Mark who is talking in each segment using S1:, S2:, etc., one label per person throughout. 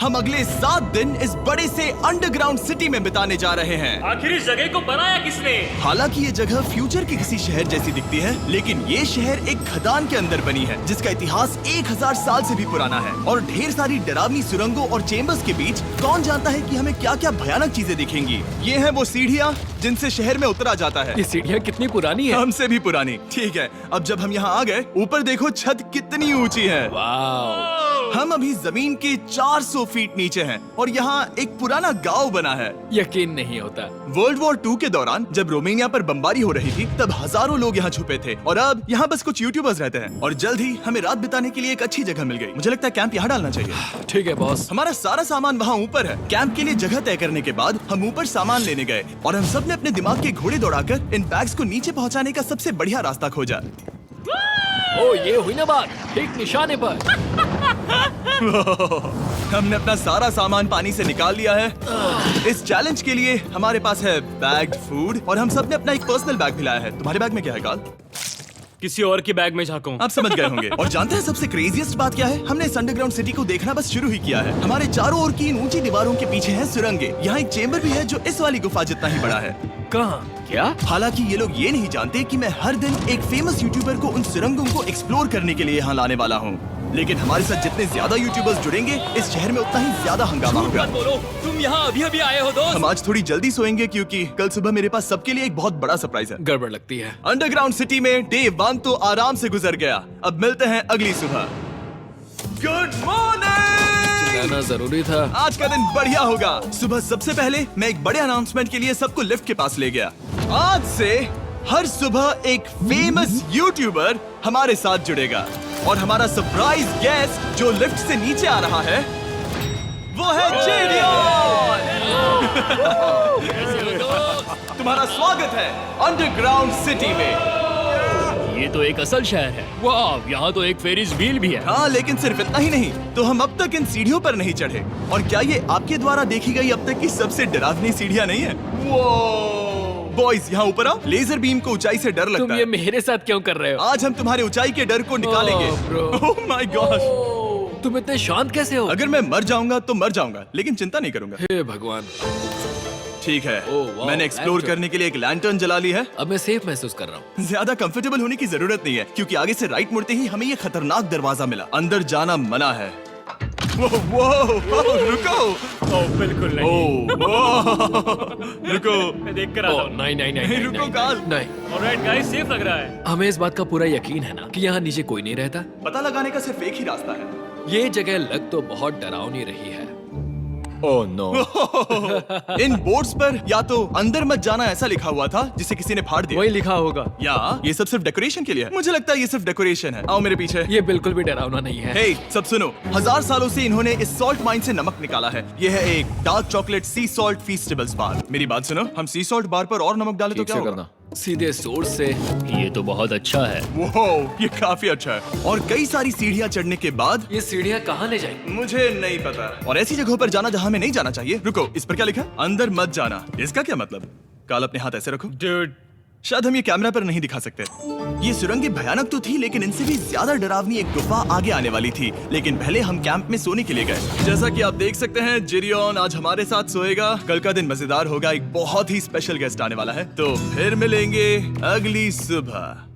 S1: हम अगले 7 दिन इस बड़े से अंडरग्राउंड सिटी में बिताने जा रहे हैं।
S2: आखिर इस जगह को बनाया किसने?
S1: हालांकि ये जगह फ्यूचर के किसी शहर जैसी दिखती है, लेकिन ये शहर एक खदान के अंदर बनी है जिसका इतिहास 1000 साल से भी पुराना है और ढेर सारी डरावनी सुरंगों और चेम्बर्स के बीच कौन जानता है कि हमें क्या क्या भयानक चीजें दिखेंगी। ये है वो सीढ़ियाँ जिनसे शहर में उतरा जाता है।
S3: ये सीढ़ियाँ कितनी पुरानी है?
S1: हमसे भी पुरानी। ठीक है, अब जब हम यहाँ आ गए, ऊपर देखो छत कितनी ऊंची है।
S3: वाव!
S1: हम अभी जमीन के 400 फीट नीचे हैं और यहाँ एक पुराना गांव बना है।
S3: यकीन नहीं होता।
S1: वर्ल्ड वॉर 2 के दौरान जब रोमानिया पर बमबारी हो रही थी तब हजारों लोग यहाँ छुपे थे और अब यहाँ बस कुछ यूट्यूबर्स रहते हैं और जल्द ही हमें रात बिताने के लिए एक अच्छी जगह मिल गई। मुझे लगता है कैंप यहाँ डालना चाहिए।
S3: ठीक है बॉस।
S1: हमारा सारा सामान वहाँ ऊपर है। कैंप के लिए जगह तय करने के बाद हम ऊपर सामान लेने गए और हम सब ने अपने दिमाग के घोड़े दौड़ाकर इन बैग्स को नीचे पहुँचाने का सबसे बढ़िया रास्ता खोजा।
S3: ओ ये हुई ना बात, ठीक निशाने पर।
S1: हमने अपना सारा सामान पानी से निकाल लिया है। इस चैलेंज के लिए हमारे पास है बैग्ड फूड और हम सब ने अपना एक पर्सनल बैग भी लाया है। तुम्हारे बैग में क्या है काल?
S2: किसी और की बैग में झांकूं।
S1: आप समझ गए होंगे। और जानते हैं सबसे क्रेजीएस्ट बात क्या है? हमने इस अंडरग्राउंड सिटी को देखना बस शुरू ही किया है। हमारे चारों ओर की इन ऊंची दीवारों के पीछे हैं सुरंगें। यहाँ एक चेम्बर भी है जो इस वाली गुफा जितना ही बड़ा है।
S3: कहाँ? क्या?
S1: हालांकि ये लोग ये नहीं जानते कि मैं हर दिन एक फेमस यूट्यूबर को उन सुरंगों को एक्सप्लोर करने के लिए यहाँ लाने वाला हूँ। लेकिन हमारे साथ जितने ज्यादा यूट्यूबर्स जुड़ेंगे इस शहर में उतना ही ज्यादा हंगामा होगा।
S2: बोलो, तुम यहाँ अभी अभी आए हो दोस्त।
S1: हम आज थोड़ी जल्दी सोएंगे क्योंकि कल सुबह मेरे पास सबके लिए एक बहुत बड़ा सरप्राइज है।
S3: गड़बड़ लगती है।
S1: अंडरग्राउंड सिटी में डे 1 तो आराम से गुजर गया। अब मिलते हैं अगली सुबह। Good morning.
S3: जाना जरूरी था।
S1: आज का दिन बढ़िया होगा। सुबह सबसे पहले मैं एक बड़े अनाउंसमेंट के लिए सबको लिफ्ट के पास ले गया। आज से हर सुबह एक फेमस यूट्यूबर हमारे साथ जुड़ेगा और हमारा सरप्राइज गेस्ट जो लिफ्ट से नीचे आ रहा है वो है जेरियन। तुम्हारा स्वागत है अंडरग्राउंड सिटी में।
S2: ये तो एक असल शहर है। वाह, यहाँ तो एक फेरिस व्हील भी है।
S1: हाँ, लेकिन सिर्फ इतना ही नहीं, तो हम अब तक इन सीढ़ियों पर नहीं चढ़े। और क्या ये आपके द्वारा देखी गई अब तक की सबसे डरावनी सीढ़ियाँ नहीं है? बॉयज यहाँ ऊपर आओ। लेजर बीम को ऊंचाई से डर लगता
S3: तुम
S1: है।
S3: ये मेरे साथ क्यों कर रहे हो?
S1: आज हम तुम्हारे ऊंचाई के डर को निकालेंगे। ओह माय गॉड,
S3: तुम इतने शांत कैसे हो?
S1: अगर मैं मर जाऊंगा तो मर जाऊंगा, लेकिन चिंता नहीं करूंगा।
S3: हे भगवान।
S1: ठीक है,
S3: वाह,
S1: मैंने एक्सप्लोर
S3: लैंटर्न।
S1: करने के लिए एक लैंटर्न जला ली है।
S3: अब मैं सेफ महसूस कर रहा हूँ।
S1: ज्यादा कंफर्टेबल होने की जरूरत नहीं है क्योंकि आगे से राइट मुड़ते ही हमें ये खतरनाक दरवाजा मिला। अंदर जाना मना है। रुको।
S2: बिल्कुल नहीं।
S1: रुको।
S2: मैं देख कर आता हूँ।
S3: नहीं नहीं नहीं नहीं,
S1: रुको
S3: नहीं,
S1: काल।
S3: नहीं।
S2: ऑलराइट गाइस, सेफ लग रहा है।
S3: हमें इस बात का पूरा यकीन है ना कि यहाँ नीचे कोई नहीं रहता।
S1: पता लगाने का सिर्फ एक ही रास्ता है।
S3: ये जगह लग तो बहुत डरावनी रही है।
S1: Oh no. इन बोर्ड्स पर या तो अंदर मत जाना ऐसा लिखा हुआ था जिसे किसी ने फाड़ दिया।
S3: वही लिखा होगा।
S1: या ये सब सिर्फ डेकोरेशन के लिए है। मुझे लगता है ये सिर्फ डेकोरेशन है। आओ मेरे पीछे।
S3: ये बिल्कुल भी डरावना नहीं है।
S1: हे, सब सुनो। 1000 सालों से इन्होंने इस सॉल्ट माइन से नमक निकाला है। ये है एक डार्क चॉकलेट सी सॉल्ट फीस्टेबल्स बार। मेरी बात सुनो, हम सी सॉल्ट बार पर और नमक डाले तो क्या होगा?
S3: सीधे सोर्स से।
S2: ये तो बहुत अच्छा है।
S1: वो ये काफी अच्छा है। और कई सारी सीढ़ियाँ चढ़ने के बाद
S3: ये सीढ़ियाँ कहाँ ले जाएंगी?
S1: मुझे नहीं पता। और ऐसी जगहों पर जाना जहाँ हमें नहीं जाना चाहिए। रुको, इस पर क्या लिखा? अंदर मत जाना। इसका क्या मतलब? काल अपने हाथ ऐसे रखो।
S2: Dude,
S1: शायद हम ये कैमरा पर नहीं दिखा सकते। ये सुरंगें भयानक तो थी, लेकिन इनसे भी ज्यादा डरावनी एक गुफा आगे आने वाली थी। लेकिन पहले हम कैंप में सोने के लिए गए। जैसा कि आप देख सकते हैं, जेरियन आज हमारे साथ सोएगा। कल का दिन मजेदार होगा। एक बहुत ही स्पेशल गेस्ट आने वाला है। तो फिर मिलेंगे अगली सुबह।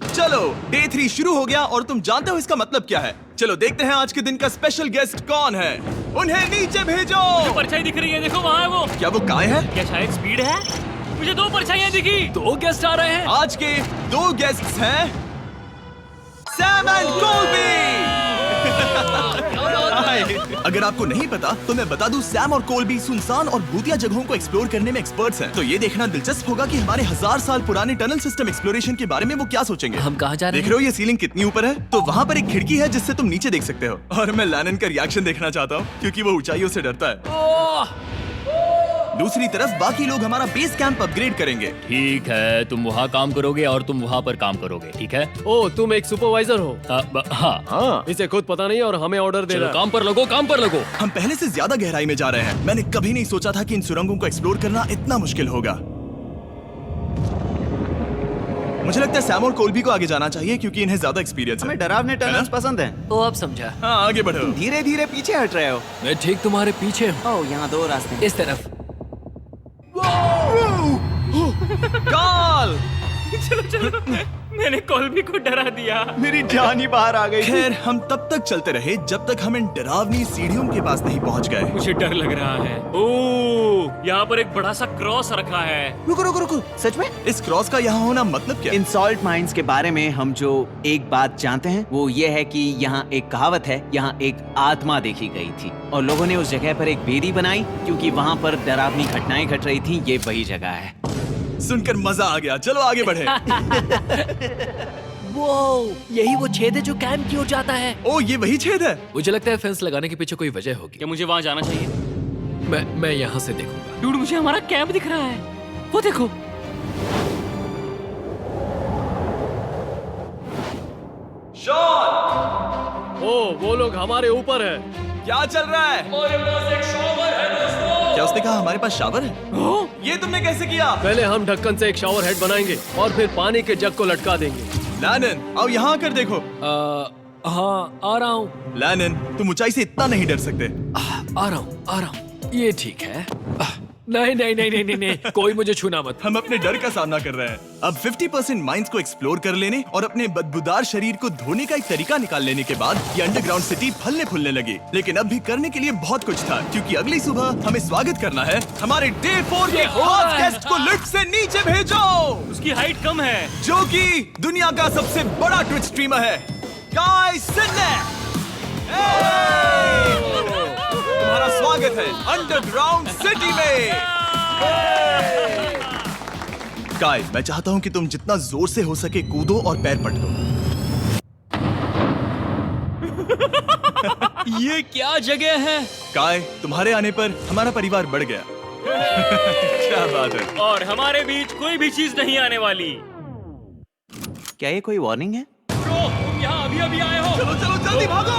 S1: चलो, डे 3 शुरू हो गया और तुम जानते हो इसका मतलब क्या है? चलो देखते हैं आज के दिन का स्पेशल गेस्ट कौन है। उन्हें नीचे भेजो।
S2: परछाई दिख रही है, देखो वहाँ है वो।
S1: क्या वो काय है?
S2: क्या शायद स्पीड है? मुझे 2 परछाइयाँ दिखी।
S3: 2 गेस्ट आ रहे हैं।
S1: आज के 2 गेस्ट्स हैं सैम एंड कोलबी। अगर आपको नहीं पता तो मैं बता दूं, सैम और कोलबी सुनसान और भूतिया जगहों को एक्सप्लोर करने में एक्सपर्ट्स हैं। तो ये देखना दिलचस्प होगा कि हमारे 1000 साल पुराने टनल सिस्टम एक्सप्लोरेशन के बारे में वो क्या सोचेंगे।
S3: हम कहाँ जा रहे
S1: देख रहे हो ये सीलिंग कितनी ऊपर है? तो वहाँ पर एक खिड़की है जिससे तुम नीचे देख सकते हो। और मैं लैनन का रिएक्शन देखना चाहता हूँ क्योंकि वो ऊंचाइयों से डरता है। दूसरी तरफ बाकी लोग हमारा बेस कैंप अपग्रेड करेंगे।
S2: ठीक है, तुम वहाँ काम करोगे और तुम वहाँ पर काम करोगे, ठीक है?
S4: ओ, तुम एक सुपरवाइजर हो?
S2: हाँ।
S4: इसे खुद पता नहीं और हमें ऑर्डर दे
S2: चलो
S4: रहा है।
S2: काम पर लगो, काम पर लगो।
S1: हम पहले से ज्यादा गहराई में जा रहे हैं। मैंने कभी नहीं सोचा था कि इन सुरंगों को एक्सप्लोर करना इतना मुश्किल होगा। मुझे लगता है सैम और कोल्बी को आगे जाना चाहिए क्योंकि इन्हें ज्यादा एक्सपीरियंस है।
S5: हमें डरावने टनल्स पसंद हैं।
S3: ओ अब समझा।
S1: हाँ आगे बढ़ो।
S5: धीरे धीरे पीछे हट रहे हो।
S3: मैं ठीक तुम्हारे पीछे हूँ।
S5: ओह, यहाँ 2 रास्ते हैं।
S3: इस तरफ।
S1: काल!
S2: मैंने कोल्बी को डरा दिया।
S5: मेरी जान ही बाहर आ गई थी।
S1: खैर हम तब तक चलते रहे जब तक हम इन डरावनी सीढ़ियों के पास नहीं पहुंच गए।
S2: मुझे डर लग रहा है। ओह, यहाँ पर एक बड़ा सा क्रॉस रखा है।
S5: रुको रुको रुको, सच में?
S1: इस क्रॉस का यहाँ होना मतलब क्या?
S5: इन सॉल्ट माइंस के बारे में हम जो एक बात जानते हैं वो ये है कि यहाँ एक कहावत है, यहाँ एक आत्मा देखी गई थी और लोगों ने उस जगह पर एक बेदी बनाई क्योंकि वहाँ पर डरावनी घटनाएं घट रही थी। ये वही जगह है।
S1: सुनकर मजा आ गया। चलो आगे बढ़े।
S3: वो यही वो छेद है जो कैंप की ओर जाता है।
S1: ओ ये वही छेद है।
S3: मुझे लगता है फेंस लगाने के पीछे कोई वजह होगी।
S2: क्या मुझे वहाँ जाना चाहिए?
S3: मैं यहाँ से देखूंगा।
S2: डूड, मुझे हमारा कैंप दिख रहा है। वो देखो।
S1: शॉन!
S4: ओ वो लोग हमारे ऊपर है।
S1: क्या चल रहा है? क्या उसने कहा हमारे पास शावर है? ये तुमने कैसे किया?
S4: पहले हम ढक्कन से एक शावर हेड बनाएंगे और फिर पानी के जग को लटका देंगे।
S1: लैनन आओ यहाँ आकर देखो।
S3: हाँ आ रहा हूँ।
S1: लैनन तुम ऊंचाई से इतना नहीं डर सकते।
S3: आ रहा हूँ। ये ठीक है। नहीं नहीं नहीं नहीं नहीं नहीं, कोई मुझे छूना मत।
S1: हम अपने डर का सामना कर रहे हैं। अब 50% माइंस को एक्सप्लोर कर लेने और अपने बदबूदार शरीर को धोने का एक तरीका निकाल लेने के बाद ये अंडरग्राउंड सिटी फलने फूलने लगी। लेकिन अब भी करने के लिए बहुत कुछ था क्योंकि अगली सुबह हमें स्वागत करना है हमारे डे 4 के खास गेस्ट को लिफ्ट से नीचे भेजो,
S2: उसकी हाइट कम है।
S1: जो कि दुनिया का सबसे बड़ा ट्विच स्ट्रीमर है, काई सिन्नेक। तुम्हारा स्वागत है अंडरग्राउंड सिटी में। काई, मैं चाहता हूँ कि तुम जितना जोर से हो सके कूदो और पैर पटको।
S2: ये क्या जगह है?
S1: काय, तुम्हारे आने पर हमारा परिवार बढ़ गया। क्या बात है।
S2: और हमारे बीच कोई भी चीज नहीं आने वाली।
S5: क्या ये कोई वार्निंग है?
S2: ब्रो, तुम यहाँ अभी अभी आए हो।
S1: चलो चलो जल्दी भागो।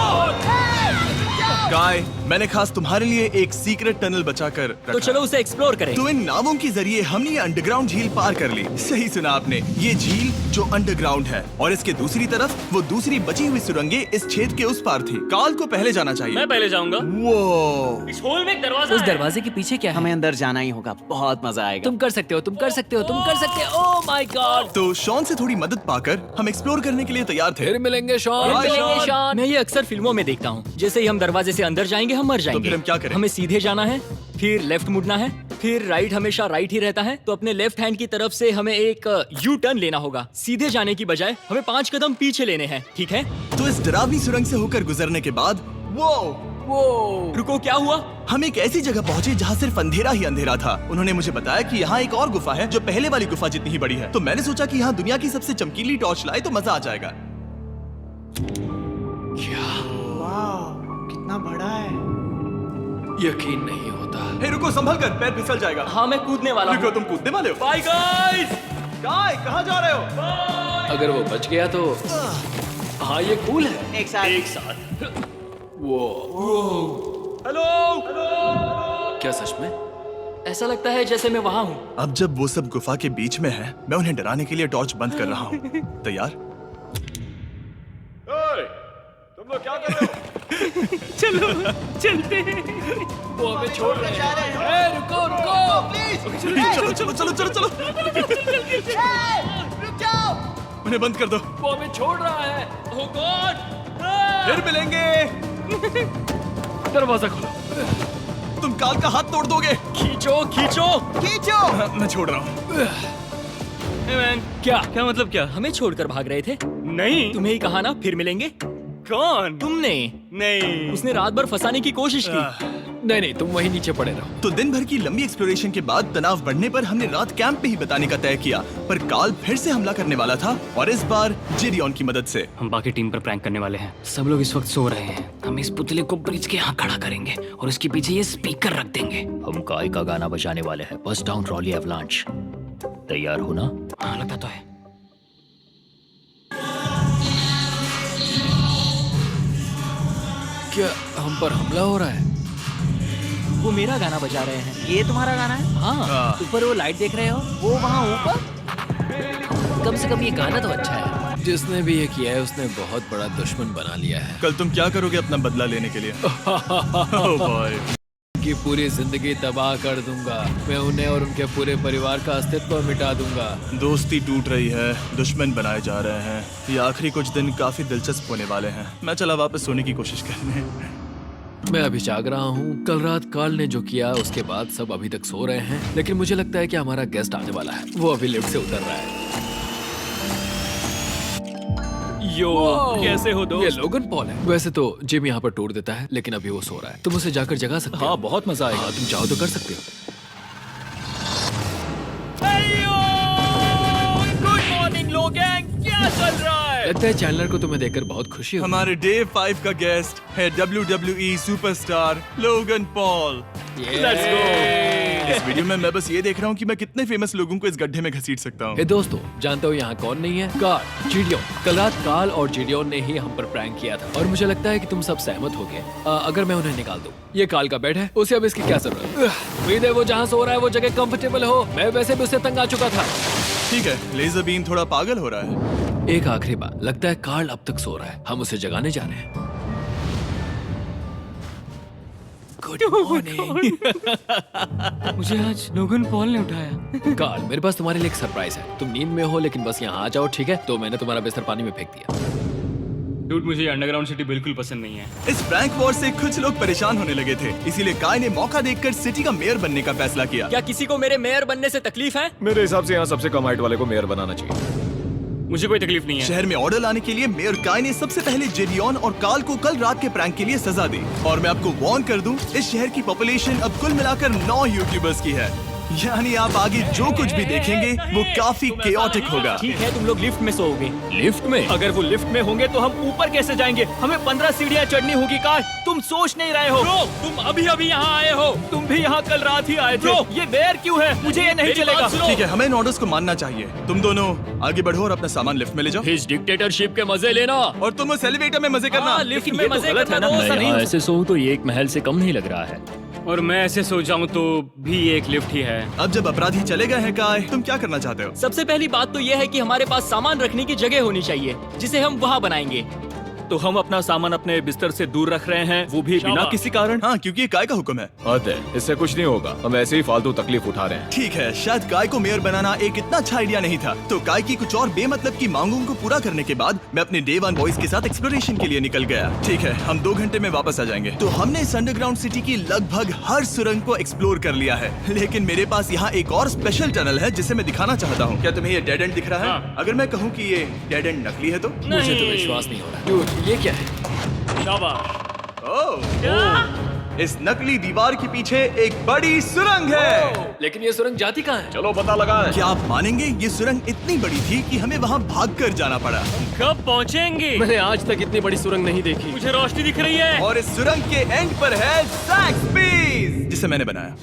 S1: काय, मैंने खास तुम्हारे लिए एक सीक्रेट टनल बचाकर रखा।
S2: तो चलो उसे एक्सप्लोर करें।
S1: तो इन नावों के जरिए हमने ये अंडरग्राउंड झील पार कर ली। सही सुना आपने, ये झील जो अंडरग्राउंड है और इसके दूसरी तरफ वो दूसरी बची हुई सुरंगें इस छेद के उस पार थी। काल को पहले जाना चाहिए।
S2: मैं पहले जाऊंगा।
S1: वो
S2: इस होल में एक दरवाजा
S3: उस
S2: है।
S3: दरवाजे के पीछे क्या है?
S5: हमें अंदर जाना ही होगा, बहुत मजा आएगा।
S3: तुम कर सकते हो, तुम कर सकते हो, तुम कर सकते हो। Oh my God.
S1: तो शॉन से थोड़ी मदद पाकर हम एक्सप्लोर करने के लिए तैयार थे।
S3: फिर मिलेंगे शॉन।
S1: Bye,
S3: फिर मिलेंगे
S1: शॉन।
S3: शॉन।
S2: मैं ये अक्सर फिल्मों में देखता हूँ। जैसे ही हम दरवाजे से अंदर जाएंगे हम मर जाएंगे।
S1: फिर हम क्या करें?
S2: हमें सीधे जाना है, फिर लेफ्ट मुड़ना है, फिर राइट हमेशा राइट ही रहता है। तो अपने लेफ्ट हैंड की तरफ से हमें एक यू टर्न लेना होगा। सीधे जाने की बजाय हमें 5 कदम पीछे लेने हैं, ठीक है?
S1: तो इस डरावनी सुरंग से होकर गुजरने के बाद वो
S2: रुको, क्या हुआ?
S1: हम एक ऐसी जगह पहुंचे जहाँ सिर्फ अंधेरा ही अंधेरा था। उन्होंने मुझे बताया कि यहाँ एक और गुफा है जो पहले वाली गुफा जितनी ही बड़ी है। तो मैंने सोचा कि यहाँ दुनिया की सबसे चमकीली टॉर्च लाए तो मजा आ जाएगा।
S5: कितना बड़ा है।
S3: यकीन नहीं होता।
S1: हे रुको, संभल कर, पैर फिसल जाएगा।
S2: हाँ, मैं कूदने वाला
S1: रुको,
S2: हूँ।
S1: तुम कूदने वाले हो?
S2: Bye guys.
S1: काय, कहाँ जा रहे हो?
S3: अगर वो बच गया तो हाँ ये कूल है।
S5: एक साथ।
S2: एक साथ।
S3: वो
S2: हेलो।
S3: क्या सच में?
S2: ऐसा लगता है जैसे मैं वहाँ हूँ।
S1: अब जब वो सब गुफा के बीच में है, मैं उन्हें डराने के लिए टॉर्च बंद कर रहा हूँ। तैयार? तुम लोग क्या कर रहे हो?
S2: चलो चलते हैं।
S3: वो हमें छोड़ रहे हैं। रुको रुको।
S1: चलो चलो चलो चलो चलो। उन्हें बंद कर दो।
S3: वो हमें छोड़ रहा है।
S2: ओह गॉड।
S1: फिर मिलेंगे।
S4: दरवाजा खोलो।
S1: तुम काल का हाथ तोड़ दोगे।
S2: खींचो खींचो।
S1: मैं छोड़ रहा हूँ।
S2: मैन, क्या मतलब क्या? हमें छोड़कर भाग रहे थे? नहीं, तुम्हें ही कहा ना फिर मिलेंगे। कौन? तुमने? नहीं, उसने रात भर फंसाने की कोशिश की।
S3: नहीं तुम वहीं नीचे पड़े रहो।
S1: तो दिन भर की लंबी एक्सप्लोरेशन के बाद तनाव बढ़ने पर हमने रात कैंप पे ही बिताने का तय किया। पर काल फिर से हमला करने वाला था और इस बार जिरियन की मदद से।
S2: हम बाकी टीम पर प्रैंक करने वाले हैं। सब लोग इस वक्त सो रहे हैं।
S3: हम इस पुतले को ब्रिज के यहाँ खड़ा करेंगे और उसके पीछे ये स्पीकर रख देंगे।
S2: हम काय का गाना बजाने वाले हैं, बस डाउन रॉली एवलांच। तैयार हो ना?
S3: हाँ लगता तो है। क्या हम पर हमला हो रहा है?
S2: वो मेरा गाना बजा रहे हैं।
S5: ये तुम्हारा गाना है?
S2: हाँ, ऊपर वो लाइट देख रहे हो?
S5: वो वहाँ ऊपर?
S3: कम से कम ये गाना तो अच्छा है। जिसने भी ये किया है उसने बहुत बड़ा दुश्मन बना लिया है।
S1: कल तुम क्या करोगे अपना बदला लेने के लिए? Oh boy.
S3: की पूरी जिंदगी तबाह कर दूंगा। मैं उन्हें और उनके पूरे परिवार का अस्तित्व मिटा दूंगा।
S1: दोस्ती टूट रही है, दुश्मन बनाए जा रहे हैं। ये आखिरी कुछ दिन काफी दिलचस्प होने वाले हैं। मैं चला वापस सोने की कोशिश करने।
S3: मैं अभी जाग रहा हूँ। कल रात कार्ल ने जो किया उसके बाद सब अभी तक सो रहे हैं, लेकिन मुझे लगता है कि हमारा गेस्ट आने वाला है। वो अभी लिफ्ट से उतर रहा है।
S2: यो, कैसे हो
S3: ये
S2: दोस्त?
S3: लोगन पॉल है। वैसे तो जिम यहाँ पर टूर देता है, लेकिन अभी वो सो रहा है। तुम उसे जाकर जगा सकते हो।
S2: हाँ, बहुत मजा आएगा।
S3: हाँ, तुम चाहो तो कर सकते हो।
S2: गुड मॉर्निंग लोगैंग, क्या चल रहा है?
S3: लगता है चैनलर को तुम्हें देखकर बहुत खुशी होगी।
S1: हमारे डे 5 का गेस्ट है WWE superstar Logan Paul.
S2: Let's go।
S1: इस वीडियो में मैं बस ये देख रहा हूँ कि मैं कितने फेमस लोगों को इस गड्ढे में घसीट सकता हूँ।
S3: हे दोस्तों, जानते हो यहाँ कौन नहीं है? कार्ल, जीडियोन। कल रात कार्ल और जीडियोन ने ही हम पर प्रैंक किया था और मुझे लगता है कि तुम सब सहमत हो गए। अगर मैं उन्हें निकाल दूं। ये कार्ल का बेड है, उसे अब इसकी क्या जरूरत है? उम्मीद है वो जहाँ सो रहा है वो जगह कंफर्टेबल हो। मैं वैसे भी उससे तंग आ चुका था।
S1: ठीक है, लेजर बीम थोड़ा पागल हो रहा है।
S3: एक आखिरी बात, लगता है कार्ल अब तक सो रहा है। हम उसे जगाने जा रहे हैं। Good morning.
S2: मुझे आज लोगन पॉल ने उठाया।
S3: कार्ल, मेरे पास तुम्हारे लिए एक सरप्राइज है। तुम नींद में हो लेकिन बस यहाँ आ जाओ, ठीक है? तो मैंने तुम्हारा बिस्तर पानी में फेंक दिया।
S2: डूड, मुझे अंडरग्राउंड सिटी बिल्कुल पसंद नहीं है।
S1: इस प्रैंक वॉर से कुछ लोग परेशान होने लगे थे, इसीलिए काय ने मौका देखकर सिटी का मेयर बनने का फैसला किया।
S2: क्या किसी को मेरे मेयर बनने से तकलीफ है?
S6: मेरे हिसाब से यहाँ सबसे कम हाइट वाले को मेयर बनाना चाहिए।
S2: मुझे कोई तकलीफ नहीं है।
S1: शहर में ऑर्डर लाने के लिए मेयर काय ने सबसे पहले जेडियन और कार्ल को कल रात के प्रैंक के लिए सजा दी। और मैं आपको वार्न कर दूं, इस शहर की पॉपुलेशन अब कुल मिलाकर 9 यूट्यूबर्स की है। यानी आप आगे जो कुछ भी देखेंगे वो काफी केओटिक होगा।
S2: ठीक है, तुम लोग लिफ्ट में सोओगे।
S3: लिफ्ट में?
S2: अगर वो लिफ्ट में होंगे तो हम ऊपर कैसे जाएंगे? हमें 15 सीढ़ियाँ चढ़नी होगी। कार, तुम सोच नहीं रहे हो? Bro, तुम अभी अभी यहाँ आए हो। तुम भी यहाँ कल रात ही आए थे। ये बेर क्यों है? मुझे ये नहीं चलेगा।
S1: ठीक है, हमें इन ऑर्डर्स को मानना चाहिए। तुम दोनों आगे बढ़ो और अपना सामान लिफ्ट में ले जाओ।
S2: इस डिक्टेटरशिप के मजे लेना।
S1: और तुम उस एलिवेटर में मजे करना।
S2: लिफ्ट में मजे करना तो ऐसा नहीं।
S7: ऐसे सोऊं तो ये एक महल से कम नहीं लग रहा है।
S2: और मैं ऐसे सो जाऊं तो भी एक लिफ्ट ही है।
S1: अब जब अपराधी चले गए हैं काय, तुम क्या करना चाहते हो?
S2: सबसे पहली बात तो यह है कि हमारे पास सामान रखने की जगह होनी चाहिए, जिसे हम वहाँ बनाएंगे।
S8: तो हम अपना सामान अपने बिस्तर से दूर रख रहे हैं, वो भी बिना किसी कारण।
S1: हाँ, क्योंकि ये काय का हुक्म है।
S6: हद है, इससे कुछ नहीं होगा। हम ऐसे ही फालतू तकलीफ उठा रहे हैं।
S1: ठीक है, शायद काय को मेयर बनाना एक इतना अच्छा आइडिया नहीं था। तो काय की कुछ और बेमतलब की मांगों को पूरा करने के बाद मैं अपने डे 1 बॉयज के साथ एक्सप्लोरेशन के लिए निकल गया। ठीक है, हम 2 घंटे में वापस आ जाएंगे। तो हमने इस अंडरग्राउंड सिटी की लगभग हर सुरंग को एक्सप्लोर कर लिया है, लेकिन मेरे पास यहाँ एक और स्पेशल टनल है जिसे मैं दिखाना चाहता हूँ। क्या तुम्हें ये डेड एंड दिख रहा है?
S2: हाँ।
S1: अगर मैं कहूँ कि ये डेड एंड नकली है तो?
S3: मुझे तो विश्वास नहीं हो रहा। Dude, ये क्या है?
S1: ओह, इस नकली दीवार के पीछे एक बड़ी सुरंग है।
S3: लेकिन ये सुरंग जाती कहाँ है?
S6: चलो पता लगाएं।
S1: क्या आप मानेंगे, ये सुरंग इतनी बड़ी थी कि हमें वहाँ भागकर जाना पड़ा।
S2: कब पहुँचेंगे?
S4: मैंने आज तक इतनी बड़ी सुरंग नहीं देखी।
S2: मुझे रोशनी दिख रही है।
S1: और इस सुरंग के एंड पर है ज़ैक्सबीज़, जिसे मैंने बनाया।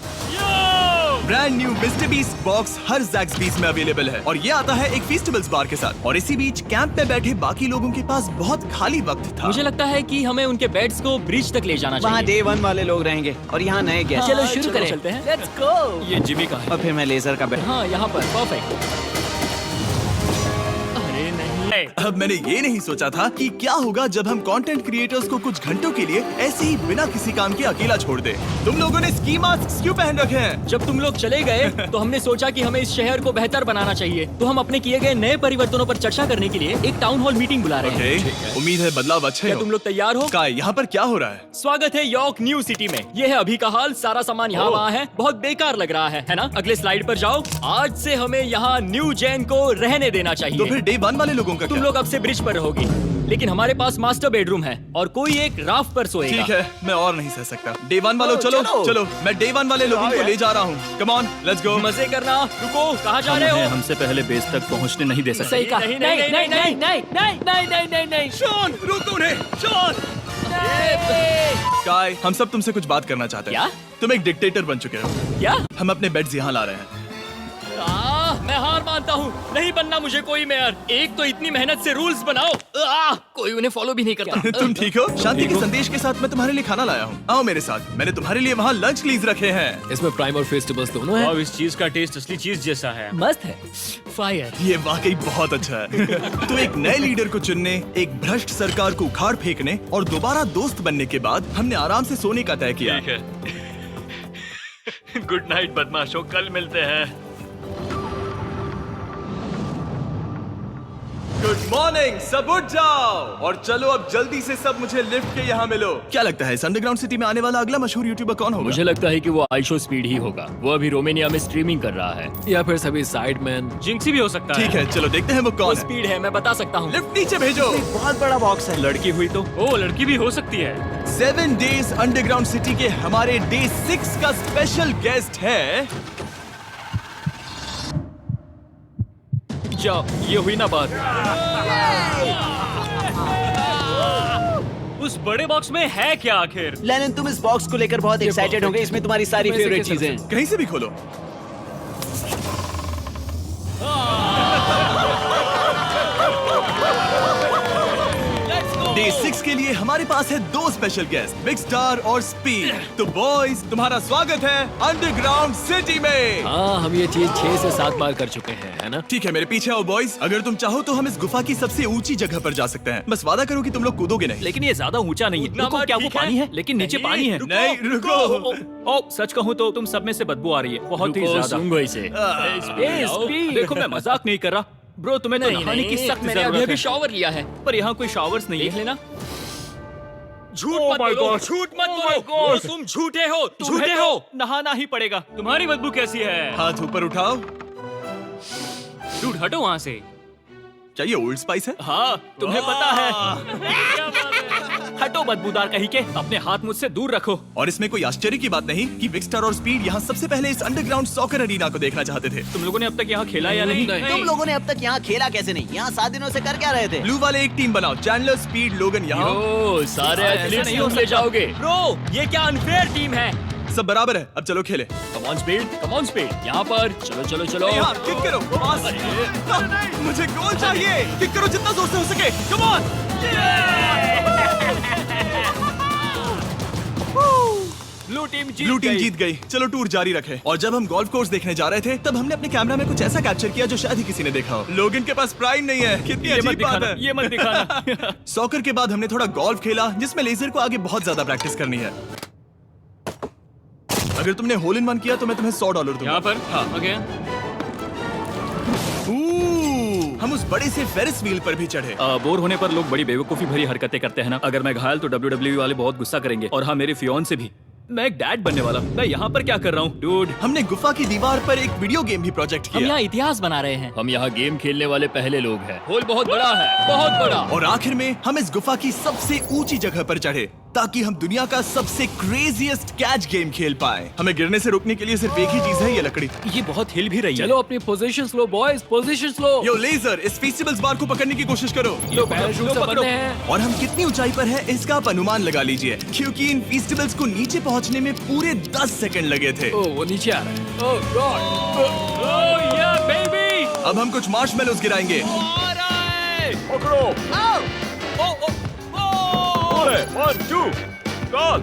S1: Brand new Mr Beast box हर ज़ैक्सबीज़ में अवेलेबल है और ये आता है एक फेस्टिवल्स बार के साथ। और इसी बीच कैंप में बैठे बाकी लोगों के पास बहुत खाली वक्त था।
S2: मुझे लगता है कि हमें उनके बेड्स को ब्रिज तक ले जाना
S5: वहाँ
S2: चाहिए।
S5: डे 1 वाले लोग रहेंगे और यहाँ नए गेस्ट।
S2: चलो शुरू करें। चलते हैं। Let's go।
S3: ये जिमी का है।
S5: और फिर मैं लेजर का बैठ।
S2: हाँ, यहाँ पर परफेक्ट। अरे नहीं।
S1: अब मैंने ये नहीं सोचा था कि क्या होगा जब हम कंटेंट क्रिएटर्स को कुछ घंटों के लिए ऐसे ही बिना किसी काम के अकेला छोड़ दे। तुम लोगों ने स्की मास्क क्यों पहन रखे हैं?
S2: जब तुम लोग चले गए तो हमने सोचा कि हमें इस शहर को बेहतर बनाना चाहिए। तो हम अपने किए गए नए परिवर्तनों पर चर्चा करने के लिए एक टाउन हॉल मीटिंग बुला रहे हैं।
S1: ओके, उम्मीद है बदलाव अच्छे
S2: क्या
S1: हो।
S2: तुम लोग तैयार हो?
S1: काय, यहाँ पर क्या हो रहा है?
S2: स्वागत है यॉर्क न्यू सिटी में। ये है अभी का हाल। सारा सामान यहाँ वहाँ है। बहुत बेकार लग रहा है ना? अगले स्लाइड पर जाओ। आज से हमें यहाँ न्यू जेन को रहने देना
S1: तो
S2: चाहिए।
S1: फिर डे 1 वाले लोगों का
S2: तुम
S1: क्या?
S2: लोग अब से ब्रिज पर रहोगी, लेकिन हमारे पास मास्टर बेडरूम है और कोई एक राफ्ट पर सोएगा।
S1: ठीक है, मैं और नहीं सह सकता। डे 1 वालों चलो चलो, मैं डे 1 वाले लोगों को ले जा रहा हूँ। Come on, let's go.
S2: मजे करना। रुको, कहाँ जा रहे
S7: उन्हें
S2: हो?
S7: हमसे पहले बेस तक पहुंचने नहीं दे सकते।
S2: सही कहा। नहीं नहीं नहीं नहीं नहीं नहीं नहीं नहीं नहीं नहीं।
S1: शॉन, रुक उन्हें, शॉन। काय, हम सब तुमसे कुछ बात करना चाहते हैं।
S2: क्या?
S1: तुम एक डिक्टेटर बन चुके हो।
S2: क्या?
S1: हम अपने बेड्स यहाँ ला रहे हैं।
S2: मैं हार मानता हूँ। नहीं बनना मुझे कोई मेयर। एक तो इतनी मेहनत से रूल्स बनाओ, कोई उन्हें फॉलो भी नहीं करता।
S1: तुम ठीक हो? शांति के संदेश के साथ मैं तुम्हारे लिए खाना लाया हूँ। आओ मेरे साथ, मैंने तुम्हारे लिए वहाँ लंच लीज रखे हैं।
S3: इसमें प्राइम और फेस्टिवल्स दोनों हैं।
S8: अब इस चीज का टेस्ट असली चीज जैसा है।
S2: मस्त है। फायर।
S1: ये वाकई बहुत अच्छा है। तो एक नए लीडर को चुनने, एक भ्रष्ट सरकार को उखाड़ फेंकने और दोबारा दोस्त बनने के बाद हमने आराम से सोने का तय किया।
S8: ठीक है। गुड नाइट बदमाशों, कल मिलते हैं।
S1: गुड मॉर्निंग, सब उठ जाओ और चलो अब जल्दी से सब मुझे लिफ्ट के यहाँ मिलो। क्या लगता है इस अंडरग्राउंड सिटी में आने वाला अगला मशहूर यूट्यूबर कौन होगा?
S7: मुझे लगता है कि वो आइशो स्पीड ही होगा। वो अभी रोमानिया में स्ट्रीमिंग कर रहा है।
S3: या फिर सभी साइडमैन।
S8: जिंक्सी भी हो सकता है।
S1: ठीक है, चलो देखते हैं वो कौन है।
S2: स्पीड है, मैं बता सकता हूँ।
S1: लिफ्ट नीचे भेजो।
S5: बहुत बड़ा बॉक्स है।
S8: लड़की हुई तो ओ लड़की भी हो सकती है।
S1: 7 डेज अंडरग्राउंड सिटी के हमारे डे 6 का स्पेशल गेस्ट है।
S8: जाओ, ये हुई ना बात। उस बड़े बॉक्स में है क्या आखिर?
S5: लेनिन, तुम इस बॉक्स को लेकर बहुत एक्साइटेड होंगे। इसमें तुम्हारी सारी
S3: इसमें से
S5: फेवरेट
S3: कैसे
S5: चीजें हैं।
S1: कहीं से भी खोलो। डे 6 के लिए हमारे पास है 2 स्पेशल गेस्ट, बिग स्टार और स्पीड। तो बॉयज, तुम्हारा स्वागत है अंडरग्राउंड सिटी में।
S3: हाँ, हम ये चीज 6 से 7 बार कर चुके हैं, है ना?
S1: ठीक है, मेरे पीछे आओ बॉयज। अगर तुम चाहो तो हम इस गुफा की सबसे ऊंची जगह पर जा सकते हैं। बस वादा करो कि तुम लोग कूदोगे नहीं।
S8: लेकिन ये ज्यादा ऊंचा नहीं है।
S2: उतना
S8: रुको,
S2: मत,
S8: क्या वो
S2: ठीक है?
S8: पानी है? लेकिन नीचे
S2: नहीं,
S8: पानी है।
S1: नहीं, रुको।
S8: ओ, सच कहूँ तो तुम सब में से बदबू आ रही है, बहुत ही
S7: रुको,
S8: ज्यादा।
S7: सूंघो इसे।
S8: ए, स्पीड। देखो, मैं मजाक नहीं कर रहा ब्रो, तुम्हें तो नहाने की सख्त
S2: मैंने अभी
S8: जरूरत
S2: अभी
S8: है।
S2: शॉवर लिया है।
S8: पर यहाँ कोई शावर्स नहीं
S2: देख
S8: है।
S2: लेना। झूठ
S8: Oh
S2: मत
S8: my
S2: बोलो,
S8: God.
S2: झूठ मत
S8: Oh my
S2: बोलो।
S8: God.
S2: तुम झूठे हो,
S8: तुम्हें
S2: झूठे
S8: तो
S2: हो।
S8: नहाना ही पड़ेगा। तुम्हारी बदबू कैसी है?
S1: हाथ ऊपर उठाओ।
S8: डूड, हटो वहाँ से।
S1: क्या ये ओल्ड स्पाइस है?
S8: हाँ, तुम्हें पता है। हटो बदबूदार कहीं के, अपने हाथ मुझसे दूर रखो।
S1: और इसमें कोई आश्चर्य की बात नहीं कि बिग स्टार और स्पीड यहाँ सबसे पहले इस अंडरग्राउंड सॉकर अरीना को देखना चाहते थे।
S8: तुम लोगों ने अब तक यहाँ खेला या नहीं?
S5: तुम लोगों ने अब तक यहाँ खेला कैसे नहीं? यहाँ 7 दिनों से कर क्या रहे थे?
S1: ब्लू वाले एक टीम बनाओ, चैंडलर, स्पीड, लोगन यहाँ।
S7: ओ, सारे
S8: ऐसा
S7: एथलीट्स
S8: नहीं
S7: तुम
S8: हो
S7: ले
S8: सकता।
S7: जाओगे।
S2: ब्रो, ये क्या अनफेयर टीम है।
S1: सब बराबर है, अब चलो खेले।
S7: Come on speed, come on speed. यहाँ पर चलो चलो चलो।
S1: यहाँ किक करो, पास। मुझे गोल चाहिए। किक करो जितना जोर से हो सके। Come on. ब्लू टीम जीत गई। चलो टूर जारी रखें। और जब हम गोल्फ कोर्स देखने जा रहे थे तब हमने अपने कैमरा में कुछ ऐसा कैप्चर किया जो शायद ही किसी ने देखा हो। लोगन के पास प्राइम नहीं है। कितनी
S8: ये मत
S1: अजीब बात
S8: दिखाना,
S1: है।
S8: ये मत दिखाना।
S1: सॉकर के बाद हमने थोड़ा गोल्फ खेला जिसमें लेजर को आगे बहुत ज्यादा प्रैक्टिस करनी है। अगर तुमने होल इन वन किया तो मैं तुम्हें $100 दूंगा।
S8: यहाँ पर?
S1: हाँ।
S8: ओके।
S1: हम उस बड़े से फेरिस व्हील पर भी चढ़े।
S8: बोर होने पर लोग बड़ी बेवकूफी भरी हरकतें करते हैं ना। अगर मैं घायल तो WWE वाले बहुत गुस्सा करेंगे। और हाँ, मेरे फियोन्से भी। मैं एक डैड बनने वाला। मैं यहाँ पर क्या कर रहा हूँ डूड?
S1: हमने गुफा की दीवार पर एक वीडियो गेम भी प्रोजेक्ट
S2: हम
S1: किया।
S2: यहाँ इतिहास बना रहे हैं।
S7: हम यहाँ गेम खेलने वाले पहले लोग हैं। होल बहुत बड़ा है, बहुत बड़ा।
S1: और आखिर में हम इस गुफा की सबसे ऊंची जगह पर चढ़े ताकि हम दुनिया का सबसे क्रेजीएस्ट कैच गेम खेल पाए। हमें गिरने से रोकने के लिए सिर्फ एक ही चीज है, ये लकड़ी।
S8: ये बहुत हिल भी रही है।
S3: चलो अपनी पोजीशन लो बॉयज, पोजीशन लो।
S1: यो लेजर, इस फेस्टिवल्स बार को पकड़ने की कोशिश करो।
S3: ये पैराशूट से बंधे हैं।
S1: और हम कितनी ऊंचाई पर हैं इसका आप अनुमान लगा लीजिए, क्योंकि इन फेस्टिवल्स को नीचे पहुंचने में पूरे 10 सेकंड लगे थे।
S3: ओ, वो नीचे आ रहा है। ओह गॉड।
S8: ओह या बेबी।
S1: अब हम कुछ मार्शमेलोस गिराएंगे।
S6: पकड़ो। अरे 1 2 कॉल।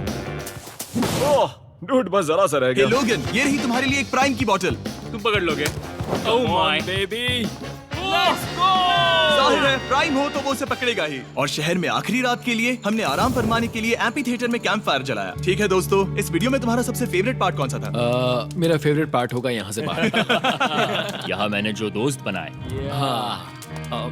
S6: ओह डूड, बस जरा सा रह
S1: हे
S6: गया।
S1: लोगन, ये रही तुम्हारे लिए एक प्राइम की बोतल।
S8: तुम पकड़ लोगे? Oh my baby. Let's go.
S1: जाहिर है प्राइम हो तो वो उसे पकड़ेगा ही। और शहर में आखिरी रात के लिए हमने आराम फरमाने के लिए एम्पी थिएटर में कैंप फायर जलाया। ठीक है दोस्तों, इस वीडियो में तुम्हारा सबसे फेवरेट पार्ट कौन सा था?
S3: मेरा फेवरेट पार्ट होगा यहाँ से बाहर।
S7: यहाँ मैंने जो दोस्त बनाए।
S3: हाँ,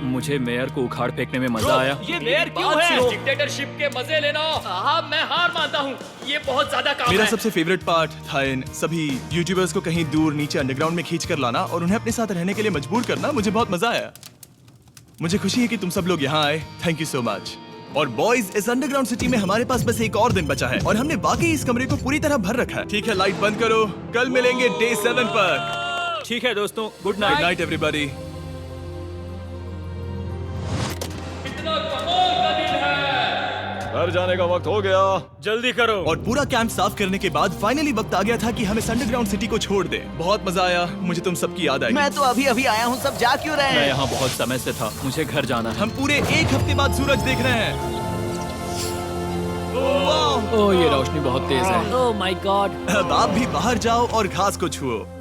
S8: मुझे मेयर को उखाड़ फेंकने में मजा आया।
S2: ये मेयर क्यों है? डिक्टेटरशिप के मजे लेना। हाँ, मैं हार मानता हूँ। ये बहुत ज्यादा काम
S1: मेरा
S2: है।
S1: सबसे फेवरेट पार्ट था इन सभी यूट्यूबर्स को कहीं दूर नीचे अंडरग्राउंड में खींच कर लाना और उन्हें अपने साथ रहने के लिए मजबूर करना। मुझे बहुत मजा आया। मुझे खुशी है कि तुम सब लोग यहाँ आए। Thank you so much. और बॉयज, इस अंडरग्राउंड सिटी में हमारे पास बस एक और दिन बचा है और हमने वाकई इस कमरे को पूरी तरह भर रखा है। ठीक है, लाइट बंद करो। कल मिलेंगे डे 7 पर।
S8: ठीक है दोस्तों, good
S1: good
S8: night.
S1: Night everybody.
S6: घर जाने का वक्त हो गया।
S8: जल्दी करो।
S1: और पूरा कैंप साफ करने के बाद फाइनली वक्त आ गया था कि हम इस अंडरग्राउंड सिटी को छोड़ दें। बहुत मजा आया। मुझे तुम सबकी याद आई।
S5: मैं तो अभी अभी आया हूँ, सब जा क्यों रहे
S8: मैं
S5: हैं?
S8: यहाँ बहुत समय से था, मुझे घर जाना है।
S1: हम पूरे एक हफ्ते बाद सूरज देख रहे हैं। वाह!
S3: ओह ये रोशनी बहुत तेज है।
S2: Oh my God.
S1: अब आप भी बाहर जाओ और घास को छुओ।